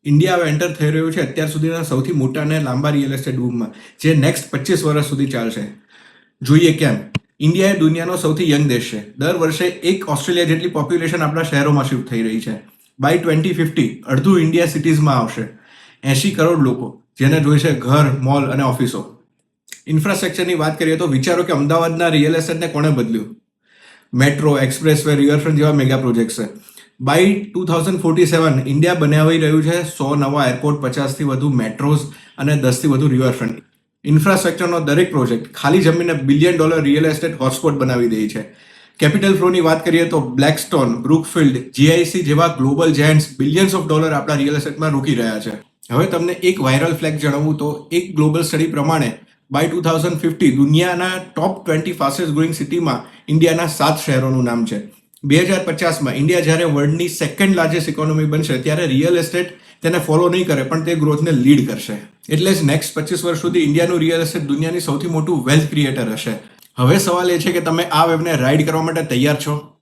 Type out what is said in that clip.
India હવે enter થઈ રહ્યું છે અત્યાર સુધીના સૌથી મોટા અને લાંબા રિયલ એસ્ટેટ બૂમમાં, જે નેક્સ્ટ 25 વર્ષ સુધી ચાલશે. જોઈએ કેમ. ઇન્ડિયા એ દુનિયાનો સૌથી યંગ દેશ છે. દર વર્ષે એક ઓસ્ટ્રેલિયા જેટલી પોપ્યુલેશન આપણા શહેરોમાં શિફ્ટ થઈ રહી છે. બાય 2050 અડધું ઇન્ડિયા સિટીઝમાં આવશે. 80 કરોડ લોકો, જેને જોઈશે ઘર, મોલ અને ઓફિસો. ઇન્ફ્રાસ્ટ્રક્ચરની વાત કરીએ તો વિચારો કે અમદાવાદના રિયલ એસ્ટેટને કોણે બદલ્યું. મેટ્રો, એક્સપ્રેસવે, રિવરફ્રન્ટ જેવા મેગા પ્રોજેક્ટ્સ છે. બાય 2047 ઇન્ડિયા બનાવી રહ્યું છે 100 નવા એરપોર્ટ, 50થી વધુ મેટ્રોઝ અને 10થી વધુ રિવરફ્રન્ટ. ઇન્ફ્રાસ્ટ્રક્ચરનો દરેક પ્રોજેક્ટ ખાલી જમીનને $1 બિલિયન રિયલ એસ્ટેટ હોટસ્પોટ બનાવી દે છે. કેપિટલ ફ્લોની વાત કરીએ તો બ્લેકસ્ટોન, બ્રુકફિલ્ડ, GIC જેવા global Giants billions of dollar આપણા રિયલ એસ્ટેટમાં રોકી રહ્યા છે. હવે તમને એક વાયરલ ફ્લેગ જણાવું તો એક ગ્લોબલ સ્ટડી પ્રમાણે બાય 2050 દુનિયાના ટોપ 20 ફાસ્ટેસ્ટ ગ્રોઈંગ સિટીમાં ઇન્ડિયાના 7 શહેરોનું નામ છે. 2050માં ઇન્ડિયા જ્યારે વર્લ્ડની સેકન્ડ લાર્જેસ્ટ ઇકોનોમી બનશે ત્યારે રિયલ એસ્ટેટ તેને ફોલો નહીં કરે પણ તે ગ્રોથને લીડ કરશે. એટલે જ નેક્સ્ટ 25 વર્ષ સુધી ઇન્ડિયાનું રિયલ એસ્ટેટ દુનિયાની સૌથી મોટું વેલ્થ ક્રિએટર હશે. હવે સવાલ એ છે કે તમે આ વેવને રાઇડ કરવા માટે તૈયાર છો?